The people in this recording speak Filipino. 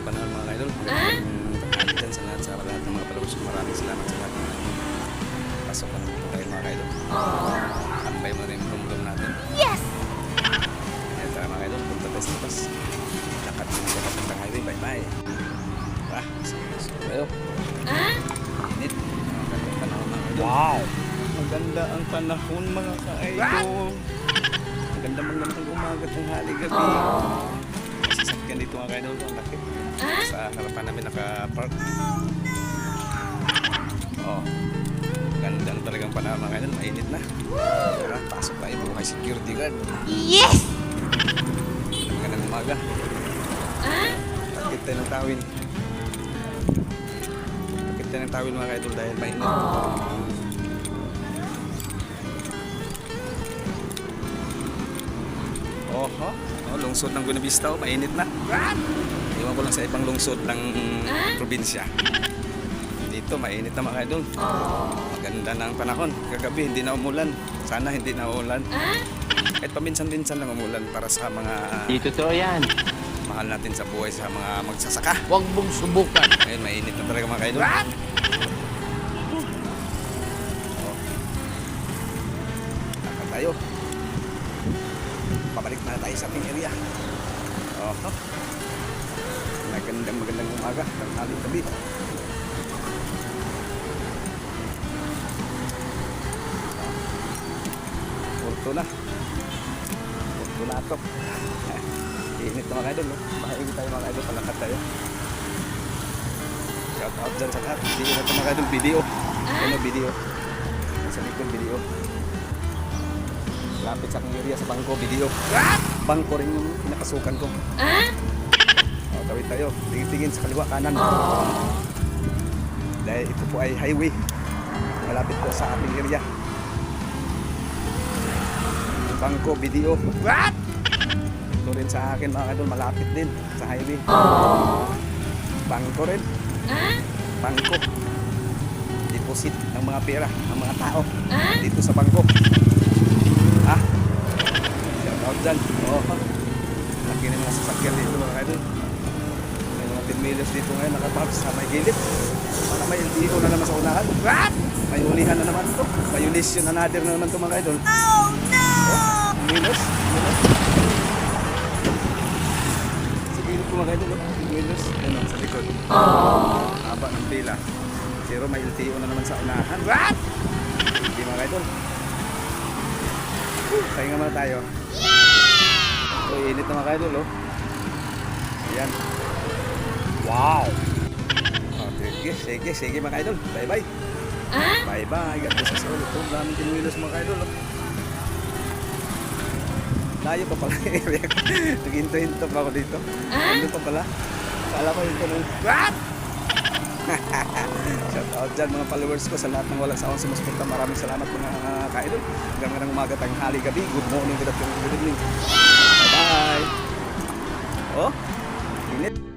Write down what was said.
panahon mga kaidol. Tanghali dyan sa lahat ng mga followers ko. Maraming salamat sa lahat ng pasok na po tayo mga kaidol. Tambay mo rin yung tumulong natin. Yes! Kaya tara mga kaidol, punta tayo sa labas. Lakad mo sa papuntang highway, bye bye. Tayo. Init. Magandang panahon mga kaidol. Wow! Maganda ang panahon mga kaidol. Maganda magandang umaga tanghali gabi. Sasakyan dito mga kaidol, ang laki. Sa harapan namin naka-park. Oh. Gandang talagang panahon mga kaidol, mainit na. Tara, pasok tayo buhay security guard. Yes! Magandang umaga. Takit tayo ng tawin. Takit tayo ng tawin mga kaidol dahil mainit. Oho, oh, lungsod ng Buenavista, oh, mainit na. Iwan ko lang sa ibang lungsod ng probinsya. Dito, mainit na mga idol. Maganda ng panahon. Kagabi, hindi na umulan. Sana hindi na umulan. Kahit paminsan-minsan lang umulan para sa mga Di totoo yan. mahal natin sa buhay, sa mga magsasaka. Huwag mong subukan. Ngayon, mainit na talaga mga idol. Lakad tayo. Pabalik na tayo sa ating area. Oh. Magandang umaga, tanghali gabi. Porto na ito. Init na mga idol, no? Mahilig tayo mga idol, palakad tayo. Shout out dyan sa lahat. Video na ito mga idol, video. Ano video? Sa likod video. Lapit sa aking area sa bangko, video. Bangko rin yung pinakasukan ko. Tawid tayo, tingin-tingin sa kaliwa kanan. Dahil ito po ay highway. Malapit po sa ating area. Bangko, video. Ito rin sa akin mga kadol, malapit din sa highway. Bangko rin. Bangko. Deposit ng mga pera ng mga tao dito sa bangko. Shout out dyan. Laki na mga sasakyan dito mga kadol. May mga 10 millions dito ngayon nakapark sa may gilid. Para may LTO na naman sa unahan. May ulihan na naman ito. Violation another na naman ito mga kadol. Oh no! Minus. Sa gilid ko mga kadol. Minus. Ano sa likod. Haba ng pila. Pero may LTO na naman sa unahan. Hindi mga kadol. Pahinga muna tayo. So, init na mga kadol, oh. Ayan. Wow! Sige mga idol. Bye-bye. Bye-bye. God bless us all. Ito, daming kinuilos mga idol, oh. Layo pa pala yung area. Nag-hinto-hinto pa ako dito. Ano pa pala? Kala ko yung tanong. Shout out dyan mga followers ko sa lahat ng walang sawang sumusuporta. Maraming salamat mga ka-idol. Hanggang umaga, tanghali, gabi. Good morning, good afternoon, good evening. Bye-bye. Oh, init.